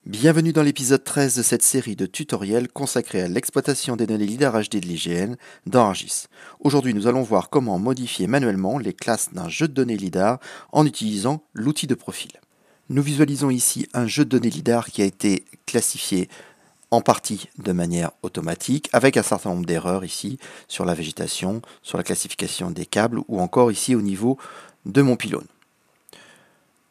Bienvenue dans l'épisode 13 de cette série de tutoriels consacrée à l'exploitation des données LiDAR HD de l'IGN dans ArcGIS. Aujourd'hui, nous allons voir comment modifier manuellement les classes d'un jeu de données LiDAR en utilisant l'outil de profil. Nous visualisons ici un jeu de données LiDAR qui a été classifié en partie de manière automatique, avec un certain nombre d'erreurs ici sur la végétation, sur la classification des câbles ou encore ici au niveau de mon pylône.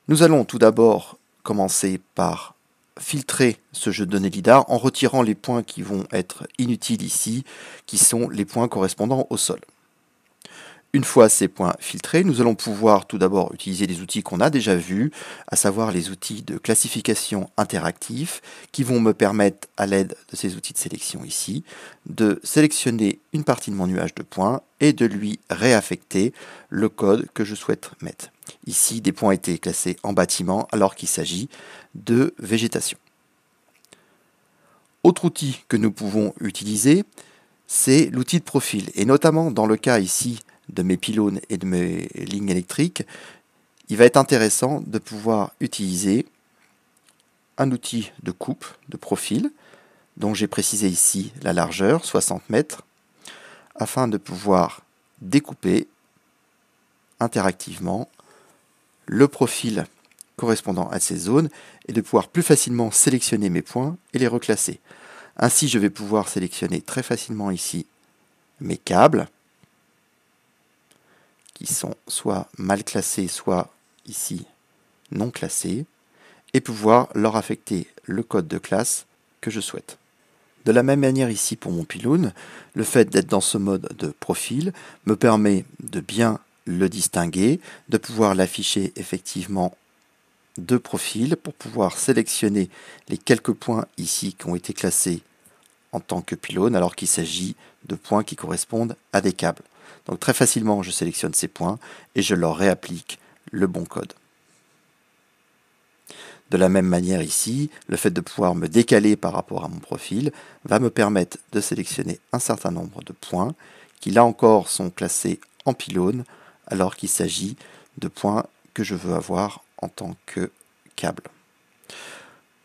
Nous allons tout d'abord commencer par filtrer ce jeu de données LiDAR en retirant les points qui vont être inutiles ici, qui sont les points correspondant au sol. Une fois ces points filtrés, nous allons pouvoir tout d'abord utiliser les outils qu'on a déjà vus, à savoir les outils de classification interactifs, qui vont me permettre, à l'aide de ces outils de sélection ici, de sélectionner une partie de mon nuage de points et de lui réaffecter le code que je souhaite mettre. Ici, des points étaient classés en bâtiment alors qu'il s'agit de végétation. Autre outil que nous pouvons utiliser, c'est l'outil de profil. Et notamment dans le cas ici de mes pylônes et de mes lignes électriques, il va être intéressant de pouvoir utiliser un outil de coupe, de profil, dont j'ai précisé ici la largeur, 60 mètres, afin de pouvoir découper interactivement le profil correspondant à ces zones et de pouvoir plus facilement sélectionner mes points et les reclasser. Ainsi, je vais pouvoir sélectionner très facilement ici mes câbles qui sont soit mal classés, soit ici non classés, et pouvoir leur affecter le code de classe que je souhaite. De la même manière ici pour mon pylône, le fait d'être dans ce mode de profil me permet de bien le distinguer, de pouvoir l'afficher effectivement de profil pour pouvoir sélectionner les quelques points ici qui ont été classés en tant que pylône alors qu'il s'agit de points qui correspondent à des câbles. Donc très facilement je sélectionne ces points et je leur réapplique le bon code. De la même manière ici, le fait de pouvoir me décaler par rapport à mon profil va me permettre de sélectionner un certain nombre de points qui là encore sont classés en pylône alors qu'il s'agit de points que je veux avoir en tant que câble.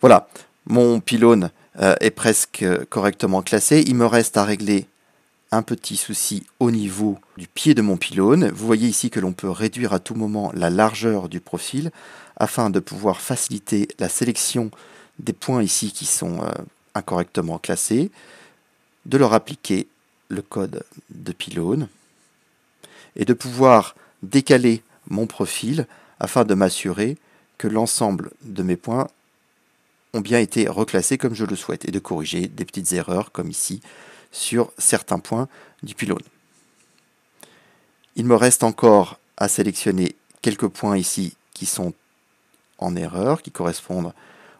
Voilà, mon pylône est presque correctement classé. Il me reste à régler un petit souci au niveau du pied de mon pylône. Vous voyez ici que l'on peut réduire à tout moment la largeur du profil afin de pouvoir faciliter la sélection des points ici qui sont incorrectement classés, de leur appliquer le code de pylône et de pouvoir décaler mon profil afin de m'assurer que l'ensemble de mes points ont bien été reclassés comme je le souhaite et de corriger des petites erreurs comme ici sur certains points du pylône. Il me reste encore à sélectionner quelques points ici qui sont en erreur, qui correspondent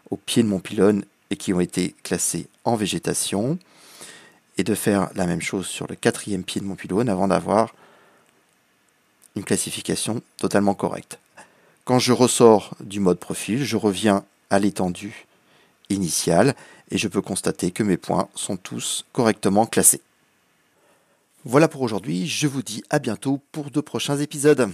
au pied de mon pylône et qui ont été classés en végétation, et de faire la même chose sur le quatrième pied de mon pylône avant d'avoir une classification totalement correcte. Quand je ressors du mode profil, je reviens à l'étendue initiale et je peux constater que mes points sont tous correctement classés. Voilà pour aujourd'hui, je vous dis à bientôt pour de prochains épisodes.